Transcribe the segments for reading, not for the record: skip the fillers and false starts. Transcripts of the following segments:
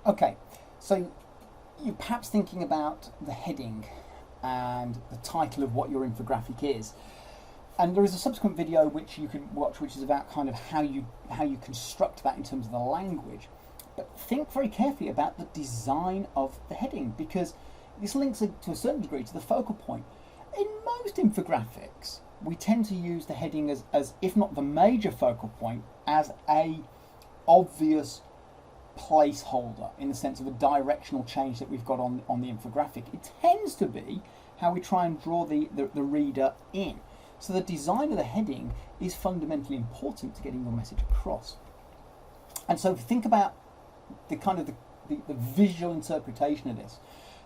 Okay, so you're perhaps thinking about the heading and the title of what your infographic is. And there is a subsequent video which you can watch, which is about kind of how you construct that in terms of the language. But think very carefully about the design of the heading, because this links to a certain degree to the focal point. In most infographics, we tend to use the heading as if not the major focal point, as a obvious placeholder in the sense of a directional change that we've got on the infographic. It tends to be how we try and draw the reader in. So the design of the heading is fundamentally important to getting your message across. And so think about the kind of the visual interpretation of this.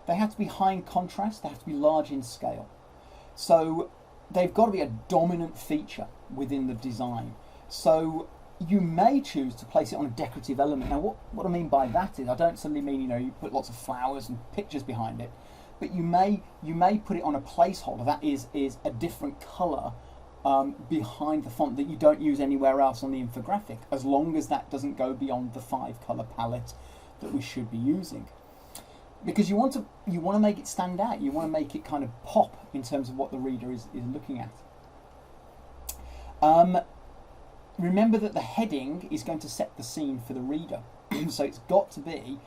They have to be high in contrast, they have to be large in scale. So they've got to be a dominant feature within the design. So you may choose to place it on a decorative element. Now what I mean by that is, I don't suddenly mean, you put lots of flowers and pictures behind it, but you may put it on a placeholder that is a different colour behind the font that you don't use anywhere else on the infographic, as long as that doesn't go beyond the 5-colour palette that we should be using. Because you want to make it stand out, you want to make it kind of pop in terms of what the reader is looking at. Remember that the heading is going to set the scene for the reader, so it's got to be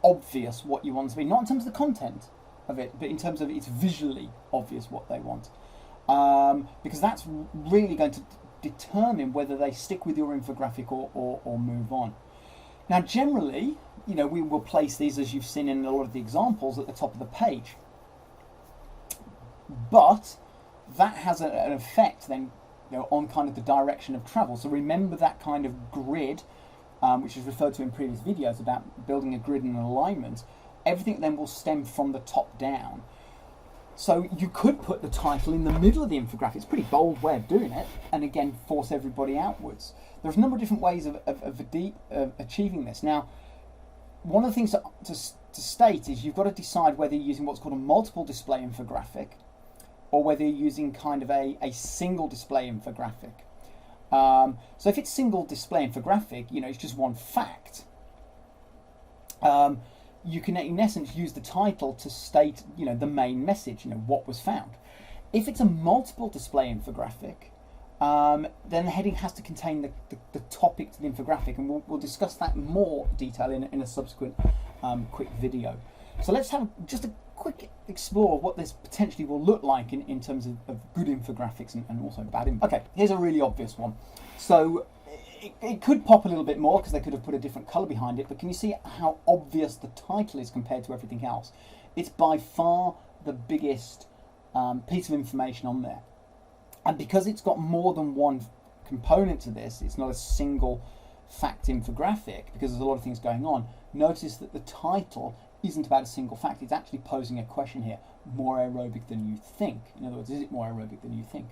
obvious what you want to be, not in terms of the content of it, but in terms of it's visually obvious what they want, because that's really going to determine whether they stick with your infographic or move on. Now generally, we will place these, as you've seen in a lot of the examples, at the top of the page, but that has an effect then on kind of the direction of travel. So remember that kind of grid, which is referred to in previous videos about building a grid and an alignment. Everything then will stem from the top down. So you could put the title in the middle of the infographic. It's a pretty bold way of doing it, and again force everybody outwards. There's a number of different ways of achieving this. Now, one of the things to state is you've got to decide whether you're using what's called a multiple display infographic, or whether you're using kind of a single display infographic. So if it's single display infographic, it's just one fact. You can in essence use the title to state, the main message, what was found. If it's a multiple display infographic, then the heading has to contain the topic to the infographic, and we'll discuss that in more detail in a subsequent quick video. So let's have just a quick explore of what this potentially will look like in terms of good infographics and also bad infographics. Okay, here's a really obvious one. So it could pop a little bit more because they could have put a different colour behind it, but can you see how obvious the title is compared to everything else? It's by far the biggest piece of information on there. And because it's got more than one component to this, it's not a single fact infographic, because there's a lot of things going on. Notice that the title isn't about a single fact. It's actually posing a question here: more aerobic than you think. In other words, is it more aerobic than you think?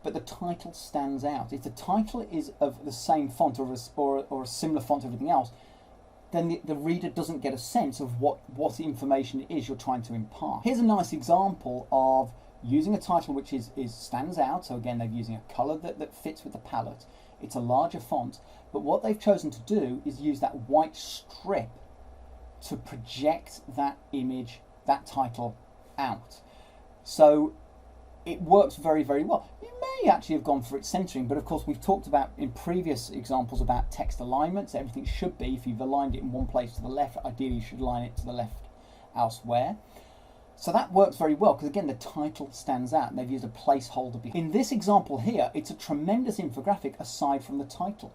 But the title stands out. If the title is of the same font or a similar font to everything else, then the reader doesn't get a sense of what information it is you're trying to impart. Here's a nice example of using a title which stands out. So again, they're using a colour that fits with the palette. It's a larger font, but what they've chosen to do is use that white strip to project that image, that title, out. So it works very, very well. You may actually have gone for its centering, but of course we've talked about in previous examples about text alignment. So everything should be, if you've aligned it in one place to the left, ideally you should align it to the left elsewhere. So that works very well because again the title stands out and they've used a placeholder. In this example here, it's a tremendous infographic aside from the title.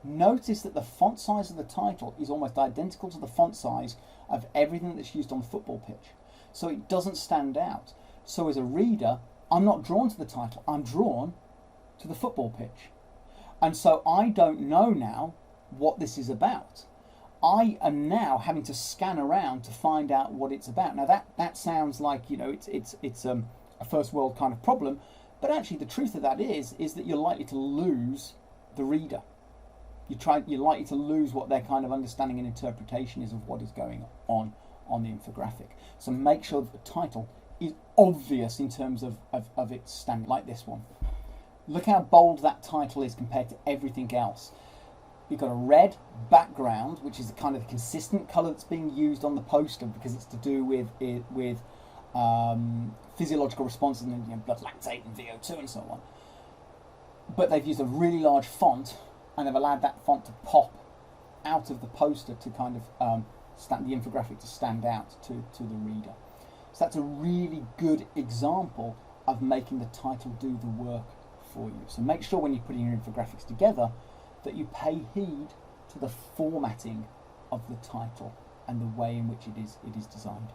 Notice that the font size of the title is almost identical to the font size of everything that's used on the football pitch. So it doesn't stand out. So as a reader, I'm not drawn to the title, I'm drawn to the football pitch. And so I don't know now what this is about. I am now having to scan around to find out what it's about. Now that sounds like, it's a first world kind of problem, but actually the truth of that is that you're likely to lose the reader. You're likely to lose what their kind of understanding and interpretation is of what is going on the infographic. So make sure that the title is obvious in terms of its stand, like this one. Look how bold that title is compared to everything else. you've got a red background, which is the kind of consistent colour that's being used on the poster because it's to do with physiological responses in, you know, blood lactate and VO2 and so on. But they've used a really large font, and they've allowed that font to pop out of the poster to kind of the infographic to stand out to the reader. So that's a really good example of making the title do the work for you. So make sure when you're putting your infographics together that you pay heed to the formatting of the title and the way in which it is designed.